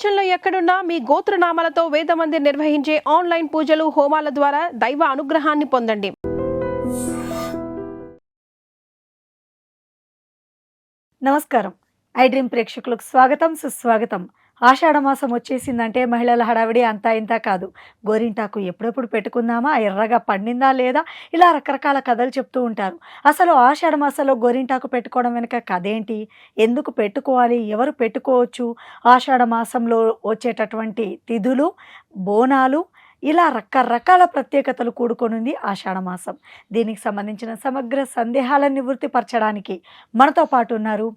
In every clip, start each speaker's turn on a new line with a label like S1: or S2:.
S1: ప్రపంచంలో ఎక్కడున్నా మీ గోత్రనామాలతో వేదమందిర్ నిర్వహించే ఆన్లైన్ పూజలు హోమాల ద్వారా దైవ అనుగ్రహాన్ని పొందండి.
S2: నమస్కారం. ఐ డ్రీమ్ ప్రేక్షకులకు స్వాగతం, సుస్వాగతం. ఆషాఢ మాసం వచ్చేసిందంటే మహిళల హడావిడి అంతా ఇంత కాదు. గోరింటాకు ఎప్పుడెప్పుడు పెట్టుకుందామా, ఎర్రగా పండిందా లేదా, ఇలా రకరకాల కథలు చెప్తూ ఉంటారు. అసలు ఆషాఢ మాసంలో గోరింటాకు పెట్టుకోవడం వెనుక కథ ఏంటి, ఎందుకు పెట్టుకోవాలి, ఎవరు పెట్టుకోవచ్చు, ఆషాఢ మాసంలో వచ్చేటటువంటి తిథులు, బోనాలు, ఇలా రకరకాల ప్రత్యేకతలు కూడుకొనుంది ఆషాఢ మాసం. దీనికి సంబంధించిన సమగ్ర సందేహాలను నివృత్తిపరచడానికి మనతో పాటు ఉన్నారు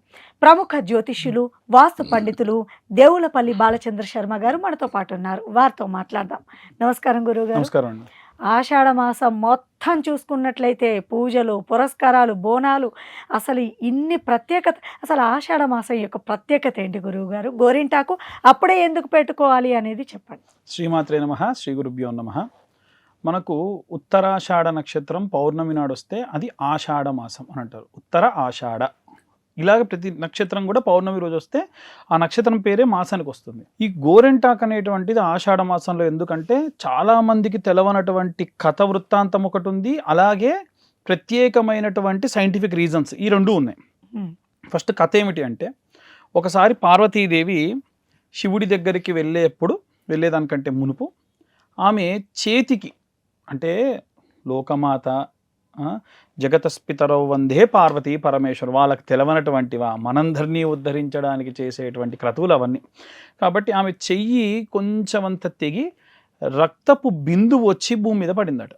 S2: ప్రముఖ జ్యోతిష్యులు, వాస్తు పండితులు దేవులపల్లి బాలచంద్ర శర్మ గారు మనతో పాటు ఉన్నారు. వారితో మాట్లాడదాం. నమస్కారం గురువుగారు.
S3: నమస్కారం.
S2: ఆషాఢ మాసం మొత్తం చూసుకున్నట్లయితే పూజలు, పురస్కారాలు, బోనాలు, అసలు ఇన్ని ప్రత్యేకత. అసలు ఆషాఢ మాసం యొక్క ప్రత్యేకత ఏంటి గురువు గారు? గోరింటాకు అప్పుడే ఎందుకు పెట్టుకోవాలి అనేది చెప్పండి.
S3: శ్రీమాత్రే నమః, శ్రీ గురుభ్యో నమః. మనకు ఉత్తరాషాఢ నక్షత్రం పౌర్ణమి నాడు వస్తే అది ఆషాఢ మాసం అని అంటారు. ఉత్తర ఆషాఢ, ఇలాగ ప్రతి నక్షత్రం కూడా పౌర్ణమి రోజు వస్తే ఆ నక్షత్రం పేరే మాసానికి వస్తుంది. ఈ గోరెంటాక్ అనేటువంటిది ఆషాఢ మాసంలో ఎందుకంటే చాలా మందికి తెలవనటువంటి కథ వృత్తాంతం ఒకటి ఉంది, అలాగే ప్రత్యేకమైనటువంటి సైంటిఫిక్ రీజన్స్ ఈ రెండు ఉన్నాయి. ఫస్ట్ కథ ఏమిటి అంటే, ఒకసారి పార్వతీదేవి శివుడి దగ్గరికి వెళ్ళేదానికంటే మునుపు ఆమె చేతికి, అంటే లోకమాత జగతస్పితరౌ వందే పార్వతీ పరమేశ్వర్, వాళ్ళకి తెలవనటువంటివా మనందరినీ ఉద్ధరించడానికి చేసేటువంటి క్రతువులు అవన్నీ. కాబట్టి ఆమె చెయ్యి కొంచెమంత తెగి రక్తపు బిందువు వచ్చి భూమి మీద పడిందట.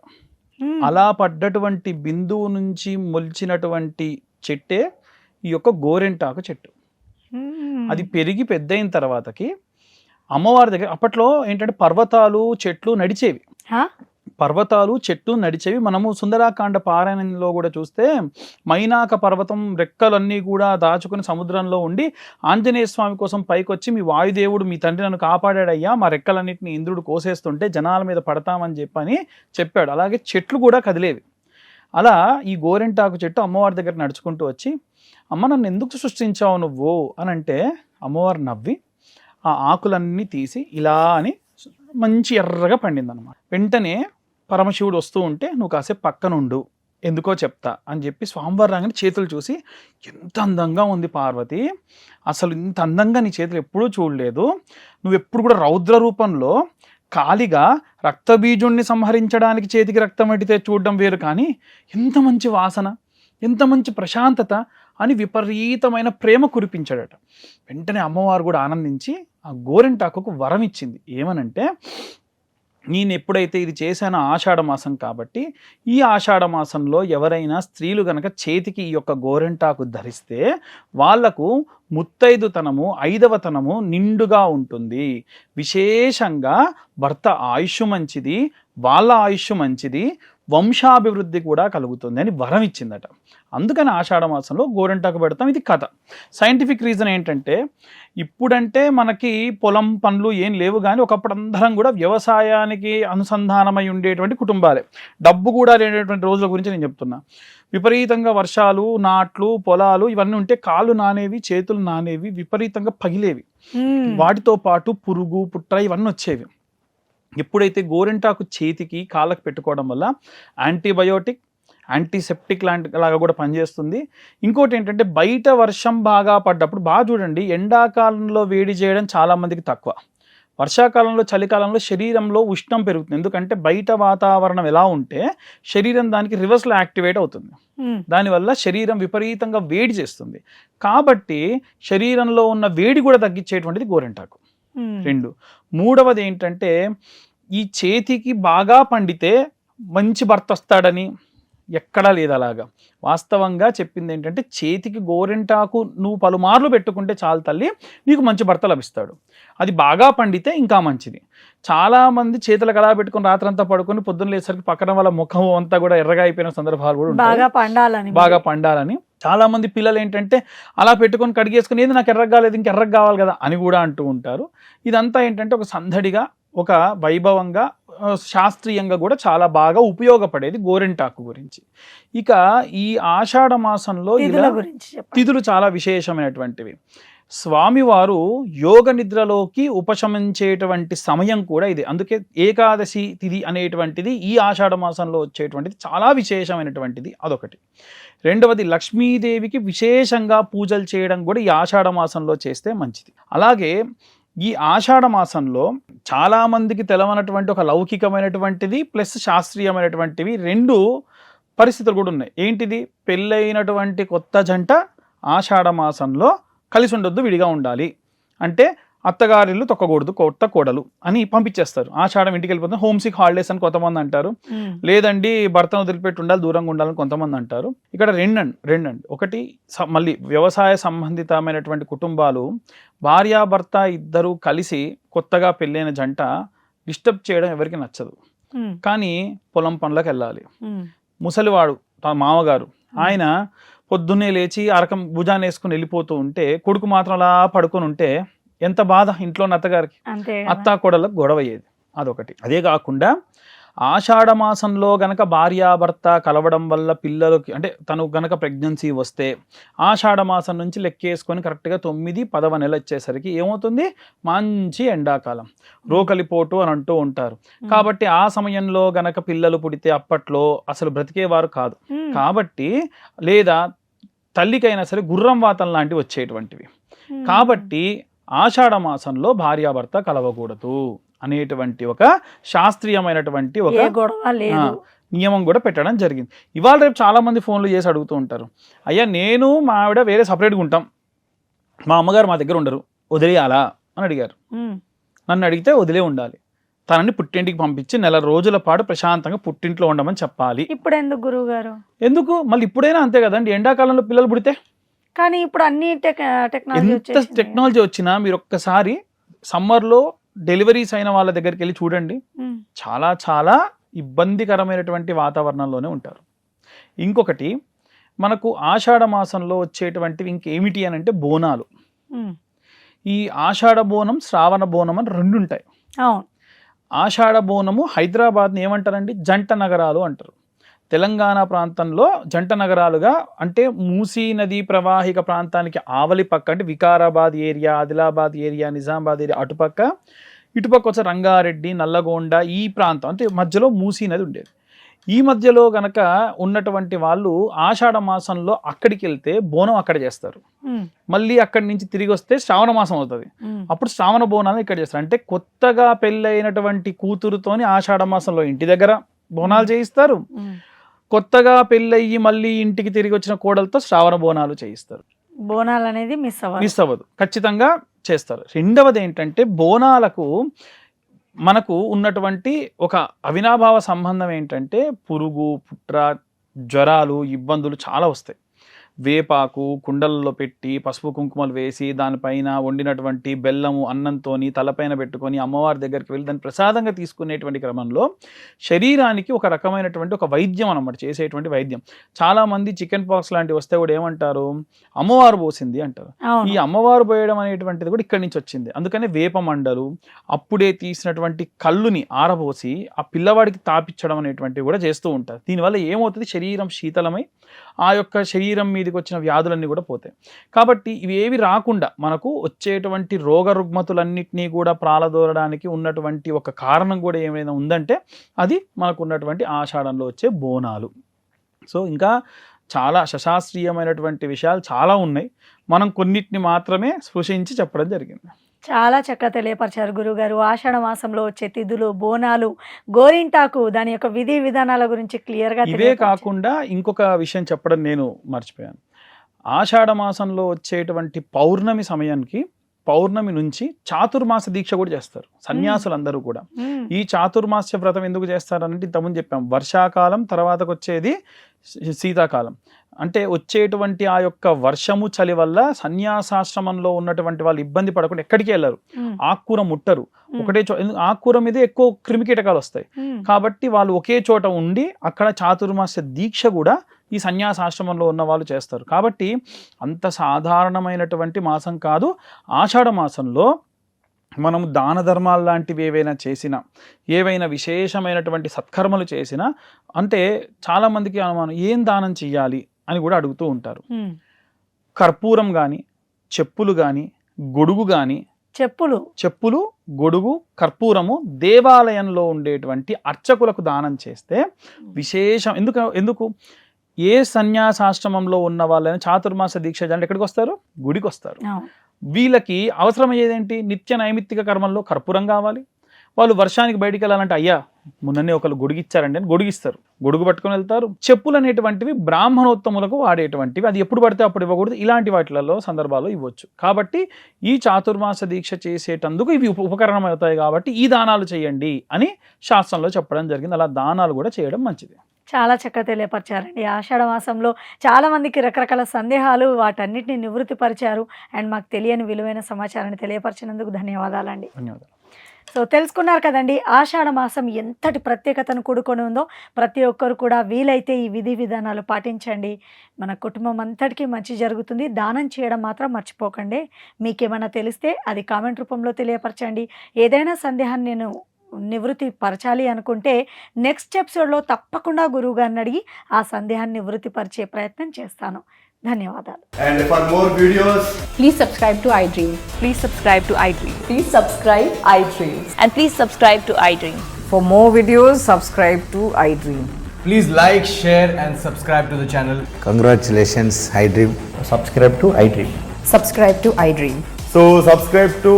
S3: అలా పడ్డటువంటి బిందువు నుంచి మొలిచినటువంటి చెట్టే ఈ యొక్క గోరెంటాకు చెట్టు. అది పెరిగి పెద్దయిన తర్వాతకి అమ్మవారి దగ్గర, అప్పట్లో ఏంటంటే పర్వతాలు చెట్లు నడిచేవి, మనము సుందరాకాండ పారాయణంలో కూడా చూస్తే మైనాక పర్వతం రెక్కలన్నీ కూడా దాచుకుని సముద్రంలో ఉండి ఆంజనేయ స్వామి కోసం పైకొచ్చి, మీ వాయుదేవుడు మీ తండ్రి నన్ను కాపాడాడయ్యా, మా రెక్కలన్నింటినీ ఇంద్రుడు కోసేస్తుంటే జనాల మీద పడతామని చెప్పాడు. అలాగే చెట్లు కూడా కదిలేవి. అలా ఈ గోరెంటాకు చెట్టు అమ్మవారి దగ్గర నడుచుకుంటూ వచ్చి, అమ్మ నన్ను ఎందుకు సృష్టించావు నువ్వు అని అంటే, అమ్మవారు నవ్వి ఆ ఆకులన్నీ తీసి ఇలా అని మంచి ఎర్రగా పండిందన్నమాట. వెంటనే పరమశివుడు వస్తూ ఉంటే, నువ్వు కాసేపు పక్కనుండు, ఎందుకో చెప్తా అని చెప్పి స్వామివారి రాగానే చేతులు చూసి, ఎంత అందంగా ఉంది పార్వతి, అసలు ఇంత అందంగా నీ చేతులు ఎప్పుడూ చూడలేదు, నువ్వెప్పుడు కూడా రౌద్ర రూపంలో ఖాళీగా రక్తబీజుణ్ణి సంహరించడానికి చేతికి రక్తం అడితే చూడడం వేరు, కానీ ఎంత మంచి వాసన, ఎంత మంచి ప్రశాంతత అని విపరీతమైన ప్రేమ కురిపించాడట. వెంటనే అమ్మవారు కూడా ఆనందించి ఆ గోరెంటాకుకు వరం ఇచ్చింది. ఏమనంటే, నేను ఎప్పుడైతే ఇది చేశానో ఆషాఢ మాసం కాబట్టి, ఈ ఆషాఢ మాసంలో ఎవరైనా స్త్రీలు గనక చేతికి ఈ యొక్క గోరెంటాకు ధరిస్తే వాళ్లకు ముత్తైదుతనము, ఐదవతనము నిండుగా ఉంటుంది, విశేషంగా భర్త ఆయుష్ మంచిది, వాళ్ళ ఆయుష్ మంచిది, వంశాభివృద్ధి కూడా కలుగుతుంది అని వరం ఇచ్చిందట. అందుకని ఆషాఢ మాసంలో గోరెంటాకు పెడతాం. ఇది కథ. సైంటిఫిక్ రీజన్ ఏంటంటే, ఇప్పుడంటే మనకి పొలం పనులు ఏం లేవు, కానీ ఒకప్పుడు అందరం కూడా వ్యవసాయానికి అనుసంధానమై ఉండేటువంటి కుటుంబాలే. డబ్బు కూడా లేనటువంటి రోజుల గురించి నేను చెప్తున్నా. విపరీతంగా వర్షాలు, నాట్లు, పొలాలు ఇవన్నీ ఉంటే కాళ్ళు నానేవి, చేతులు నానేవి, విపరీతంగా పగిలేవి. వాటితో పాటు పురుగు, పుట్ర ఇవన్నీ వచ్చేవి. ఎప్పుడైతే గోరెంటాకు చేతికి, కాళ్ళకు పెట్టుకోవడం వల్ల యాంటీబయోటిక్, యాంటీసెప్టిక్ లాగా కూడా పనిచేస్తుంది. ఇంకోటి ఏంటంటే, బయట వర్షం బాగా పడ్డప్పుడు బాగా చూడండి, ఎండాకాలంలో వేడి చేయడం చాలామందికి తక్కువ, వర్షాకాలంలో చలికాలంలో శరీరంలో ఉష్ణం పెరుగుతుంది. ఎందుకంటే బయట వాతావరణం ఎలా ఉంటే శరీరం దానికి రివర్స్లో యాక్టివేట్ అవుతుంది, దానివల్ల శరీరం విపరీతంగా వేడి చేస్తుంది. కాబట్టి శరీరంలో ఉన్న వేడి కూడా తగ్గించేటువంటిది గోరెంటాకు. 2. మూడవది ఏంటంటే, ఈ చేతికి బాగా పండితే మంచి భర్త వస్తాడని ఎక్కడా లేదు. అలాగా వాస్తవంగా చెప్పింది ఏంటంటే, చేతికి గోరెంటాకు నువ్వు పలుమార్లు పెట్టుకుంటే చాలు తల్లి, నీకు మంచి భర్త లభిస్తాడు. అది బాగా పండితే ఇంకా మంచిది. చాలామంది చేతులకు అలా పెట్టుకుని రాత్రంతా పడుకొని పొద్దున్న లేసరికి పక్కన వాళ్ళ ముఖం అంతా కూడా ఎర్రగా అయిపోయిన సందర్భాలు కూడా ఉంటాయి. బాగా పండాలని చాలా మంది పిల్లలు ఏంటంటే అలా పెట్టుకొని కడిగేసుకుని, ఏది నాకు ఎర్రగా లేదు, ఇంక ఎర్రగా కావాలి కదా అని కూడా అంటూ ఉంటారు. ఇదంతా ఏంటంటే ఒక సందడిగా, ఒక వైభవంగా, శాస్త్రీయంగా కూడా చాలా బాగా ఉపయోగపడేది గోరెంటాకు గురించి. ఇక ఈ ఆషాఢ మాసంలో తిథులు చాలా విశేషమైనటువంటివి. స్వామివారు యోగ నిద్రలోకి ఉపశమించేటువంటి సమయం కూడా ఇది. అందుకే ఏకాదశి తిథి అనేటువంటిది ఈ ఆషాఢ మాసంలో వచ్చేటువంటిది చాలా విశేషమైనటువంటిది. అదొకటి. రెండవది, లక్ష్మీదేవికి విశేషంగా పూజలు చేయడం కూడా ఈ ఆషాఢ మాసంలో చేస్తే మంచిది. అలాగే ఈ ఆషాఢ మాసంలో చాలామందికి తెలవనటువంటి ఒక లౌకికమైనటువంటిది ప్లస్ శాస్త్రీయమైనటువంటివి రెండు పరిస్థితులు కూడా ఉన్నాయి. ఏంటిది? పెళ్ళైనటువంటి కొత్త జంట ఆషాఢ మాసంలో కలిసి ఉండొద్దు, విడిగా ఉండాలి. అంటే అత్తగారిల్లు తొక్కకూడదు, కొత్త కోడలు అని పంపించేస్తారు. ఆషాఢం ఇంటికి వెళ్ళిపోతుంది, హోమ్ సిక్ హాలిడేస్ అని కొంతమంది అంటారు. లేదండి భర్తను వదిలిపెట్టి ఉండాలి, దూరంగా ఉండాలని కొంతమంది అంటారు. ఇక్కడ రెండండి. ఒకటి, మళ్ళీ వ్యవసాయ సంబంధితమైనటువంటి కుటుంబాలు భార్యాభర్త ఇద్దరు కలిసి కొత్తగా పెళ్ళైన జంట డిస్టర్బ్ చేయడం ఎవరికి నచ్చదు. కానీ పొలం పనులకు వెళ్ళాలి. ముసలివాడు తన మామగారు ఆయన పొద్దున్నే లేచి అరకం భుజాన్ని వేసుకుని వెళ్ళిపోతూ ఉంటే కొడుకు మాత్రం అలా పడుకొని ఉంటే ఎంత బాధ ఇంట్లో అత్తగారికి. అత్తా కోడలకు గొడవ అయ్యేది. అదొకటి. అదే కాకుండా ఆషాఢ మాసంలో గనక భార్యాభర్త కలవడం వల్ల పిల్లలకి, అంటే తను గనక ప్రెగ్నెన్సీ వస్తే ఆషాఢ మాసం నుంచి లెక్కేసుకొని కరెక్ట్గా 9-10వ నెల వచ్చేసరికి ఏమవుతుంది? మంచి ఎండాకాలం, రోకలిపోటు అని అంటూ ఉంటారు. కాబట్టి ఆ సమయంలో గనక పిల్లలు పుడితే అప్పట్లో అసలు బ్రతికేవారు కాదు. కాబట్టి లేదా తల్లికైనా సరే గుర్రం వాతం లాంటివి వచ్చేటువంటివి. కాబట్టి ఆషాఢ మాసంలో భార్యాభర్త కలవకూడదు అనేటువంటి ఒక శాస్త్రీయమైనటువంటి ఒక నియమం కూడా పెట్టడం జరిగింది. ఇవాళ రేపు చాలా మంది ఫోన్లు చేసి అడుగుతూ ఉంటారు, అయ్యా నేను మా ఆవిడ వేరే సపరేట్గా ఉంటాం, మా అమ్మగారు మా దగ్గర ఉండరు, వదిలేయాలా అని అడిగారు. నన్ను అడిగితే వదిలే ఉండాలి, తనని పుట్టింటికి పంపించి 4 రోజుల పాటు ప్రశాంతంగా పుట్టింట్లో ఉండమని చెప్పాలి.
S2: ఇప్పుడు ఎందుకు గురువు గారు? ఎందుకు?
S3: మళ్ళీ ఇప్పుడైనా అంతే కదండి, ఎండాకాలంలో పిల్లలు పుడితే.
S2: కానీ ఇప్పుడు అన్ని
S3: ఎంత టెక్నాలజీ వచ్చినా మీరు ఒక్కసారి సమ్మర్లో డెలివరీస్ అయిన వాళ్ళ దగ్గరికి వెళ్ళి చూడండి, చాలా చాలా ఇబ్బందికరమైనటువంటి వాతావరణంలోనే ఉంటారు. ఇంకొకటి, మనకు ఆషాఢ మాసంలో వచ్చేటువంటివి ఇంకేమిటి అని అంటే బోనాలు. ఈ ఆషాఢ బోనం, శ్రావణ బోనం అని 2 ఉంటాయి. ఆషాఢ బోనము హైదరాబాద్ని ఏమంటారండి? జంట నగరాలు అంటారు. తెలంగాణ ప్రాంతంలో జంట నగరాలుగా, అంటే మూసీ నదీ ప్రవాహిక ప్రాంతానికి ఆవలి పక్క, అంటే Vikarabad area, Adilabad area, Nizamabad area అటుపక్క, ఇటుపక్క వచ్చే రంగారెడ్డి, నల్లగొండ ఈ ప్రాంతం, అంటే మధ్యలో మూసీ నది ఉండేది. ఈ మధ్యలో గనక ఉన్నటువంటి వాళ్ళు ఆషాఢ మాసంలో అక్కడికి వెళ్తే బోనం అక్కడ చేస్తారు. మళ్ళీ అక్కడి నుంచి తిరిగి వస్తే శ్రావణ మాసం అవుతుంది, అప్పుడు శ్రావణ బోనాలు ఇక్కడ చేస్తారు. అంటే కొత్తగా పెళ్ళైనటువంటి కూతురుతోని ఆషాఢ మాసంలో ఇంటి దగ్గర బోనాలు చేయిస్తారు, కొత్తగా పెళ్ళయ్యి మళ్ళీ ఇంటికి తిరిగి వచ్చిన కోడలతో శ్రావణ బోనాలు చేయిస్తారు.
S2: బోనాలు అనేది మిస్ అవ్వదు,
S3: ఖచ్చితంగా చేస్తారు. రెండవది ఏంటంటే బోనాలకు మనకు ఉన్నటువంటి ఒక అవినాభావ సంబంధం ఏంటంటే పురుగు, పుట్ర, జ్వరాలు, ఇబ్బందులు చాలా వస్తాయి. వేపాకు కుండలలో పెట్టి పసుపు కుంకుమలు వేసి దానిపైన వండినటువంటి బెల్లము అన్నంతోని తలపైన పెట్టుకొని అమ్మవారి దగ్గరికి వెళ్ళి దాన్ని ప్రసాదంగా తీసుకునేటువంటి క్రమంలో శరీరానికి ఒక రకమైనటువంటి ఒక వైద్యం అన్నమాట, చేసేటువంటి వైద్యం. చాలా మంది చికెన్ పాక్స్ లాంటివి వస్తే కూడా ఏమంటారు? అమ్మవారు పోసింది అంటారు. ఈ అమ్మవారు పోయడం అనేటువంటిది కూడా ఇక్కడి నుంచి వచ్చింది. అందుకనే వేప మండలు, అప్పుడే తీసినటువంటి కళ్ళుని ఆరబోసి ఆ పిల్లవాడికి తాపించడం అనేటువంటివి కూడా చేస్తూ ఉంటారు. దీనివల్ల ఏమవుతుంది? శరీరం శీతలమై ఆ యొక్క శరీరం మీదకి వచ్చిన వ్యాధులన్నీ కూడా పోతాయి. కాబట్టి ఇవి ఏవి రాకుండా మనకు వచ్చేటువంటి రోగ రుగ్మతులన్నింటినీ కూడా ప్రాలదోరడానికి ఉన్నటువంటి ఒక కారణం కూడా ఏమైనా ఉందంటే అది మనకు ఉన్నటువంటి ఆషాఢంలో వచ్చే బోనాలు. సో ఇంకా చాలా సశాస్త్రీయమైనటువంటి విషయాలు చాలా ఉన్నాయి, మనం కొన్నిటిని మాత్రమే స్పృశించి చెప్పడం జరిగింది.
S2: చాలా చక్కగా తెలియపరిచారు గురుగారు. ఆషాఢ మాసంలో వచ్చే తిథులు, బోనాలు, గోరింటాకు, దాని యొక్క విధి విధానాల గురించి క్లియర్గా.
S3: ఇవే కాకుండా ఇంకొక విషయం చెప్పడం నేను మర్చిపోయాను. ఆషాఢ మాసంలో వచ్చేటువంటి పౌర్ణమి సమయానికి, పౌర్ణమి నుంచి చాతుర్మాస దీక్ష కూడా చేస్తారు సన్యాసులందరూ కూడా. ఈ చాతుర్మాస వ్రతం ఎందుకు చేస్తారనంటే ఇంతకుముందు చెప్పాం, వర్షాకాలం తర్వాతకు వచ్చేది శీతాకాలం. అంటే వచ్చేటువంటి ఆ యొక్క వర్షము చలి వల్ల సన్యాసాశ్రమంలో ఉన్నటువంటి వాళ్ళు ఇబ్బంది పడకుండా ఎక్కడికి వెళ్ళరు, ఆకుకూర ముట్టరు, ఒకటే ఆకుకూర మీద ఎక్కువ క్రిమికీటకాలు వస్తాయి. కాబట్టి వాళ్ళు ఒకే చోట ఉండి అక్కడ చాతుర్మాస దీక్ష కూడా ఈ సన్యాసాశ్రమంలో ఉన్న వాళ్ళు చేస్తారు. కాబట్టి అంత సాధారణమైనటువంటి మాసం కాదు. ఆషాఢ మాసంలో మనము దాన ధర్మాలు లాంటివి ఏవైనా చేసినా, ఏవైనా విశేషమైనటువంటి సత్కర్మలు చేసినా, అంటే చాలామందికి అనుమానం ఏం దానం చెయ్యాలి అని కూడా అడుగుతూ ఉంటారు. కర్పూరం కానీ, చెప్పులు కానీ, గొడుగు కానీ,
S2: చెప్పులు,
S3: గొడుగు, కర్పూరము దేవాలయంలో ఉండేటువంటి అర్చకులకు దానం చేస్తే విశేషం. ఎందుకు ఏ సన్యాసాశ్రమంలో ఉన్న వాళ్ళని చాతుర్మాస దీక్ష అంటే ఎక్కడికి వస్తారు? గుడికి వస్తారు. వీళ్ళకి అవసరమయ్యేదేంటి? నిత్య నైమిత్తిక కర్మల్లో కర్పూరం కావాలి. వాళ్ళు వర్షానికి బయటికి వెళ్ళాలంటే అయ్యా మొన్ననే ఒకళ్ళు గొడుగిచ్చారండి అని గొడుగిస్తారు, గొడుగు పట్టుకొని వెళ్తారు. చెప్పులు అనేటువంటివి బ్రాహ్మణోత్తములకు వాడేటువంటివి, అది ఎప్పుడు పడితే అప్పుడు ఇవ్వకూడదు. ఇలాంటి వాటిలలో సందర్భాల్లో ఇవ్వచ్చు. కాబట్టి ఈ చాతుర్మాస దీక్ష చేసేటందుకు ఇవి ఉపకరణం అవుతాయి. కాబట్టి ఈ దానాలు చేయండి అని శాస్త్రంలో చెప్పడం జరిగింది. అలా దానాలు కూడా చేయడం మంచిది.
S2: చాలా చక్కగా తెలియపరిచారండి. ఆషాఢ మాసంలో చాలా మందికి రకరకాల సందేహాలు, వాటన్నిటిని నివృత్తి పరిచారు. అండ్ మాకు తెలియని విలువైన సమాచారాన్ని తెలియపరిచినందుకు ధన్యవాదాలండి.
S3: ధన్యవాదాలు.
S2: సో తెలుసుకున్నారు కదండి, ఆషాఢ మాసం ఎంతటి ప్రత్యేకతను కూడుకొని ఉందో. ప్రతి ఒక్కరు కూడా వీలైతే ఈ విధి విధానాలు పాటించండి. మన కుటుంబం అంతటికీ మంచి జరుగుతుంది. దానం చేయడం మాత్రం మర్చిపోకండి. మీకేమైనా తెలిస్తే అది కామెంట్ రూపంలో తెలియపరచండి. ఏదైనా సందేహాన్ని నేను నివృత్తి పరచాలి అనుకుంటే నెక్స్ట్ ఎపిసోడ్లో తప్పకుండా గురువు గారిని అడిగి ఆ సందేహాన్ని నివృత్తి పరిచే ప్రయత్నం చేస్తాను. ధన్యవాదాలు.
S4: And for more videos,
S5: Please subscribe to iDream.
S6: Please subscribe to iDream.
S5: Please subscribe iDream.
S6: And please subscribe to iDream.
S7: For more videos, subscribe to iDream.
S4: please like, share and subscribe to the channel.
S8: Congratulations, iDream.
S4: Subscribe to iDream.
S5: Subscribe to iDream.
S4: So subscribe to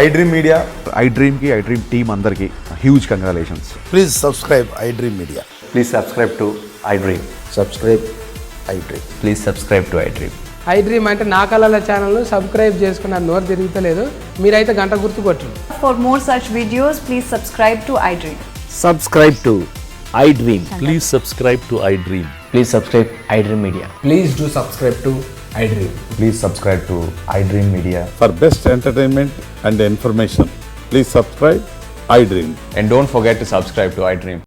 S4: iDream Media.
S9: iDream ki iDream team andarki huge congratulations.
S8: Please subscribe iDream Media.
S10: Please subscribe to iDream.
S8: Subscribe iDream.
S10: Please subscribe to iDream.
S11: iDream అంటే నా కళల ఛానల్ను subscribe చేసుకున్న నోరు తిరుగుతలేదు. మీరైతే గంట గుర్తు కొట్టండి.
S6: For more such videos, please subscribe to iDream.
S8: Subscribe to iDream.
S10: Please subscribe to iDream. Please subscribe iDream Media.
S4: Please do subscribe to iDream.
S9: Please subscribe to iDream Media.
S12: For best entertainment and information, please subscribe iDream.
S10: And don't forget to subscribe to iDream.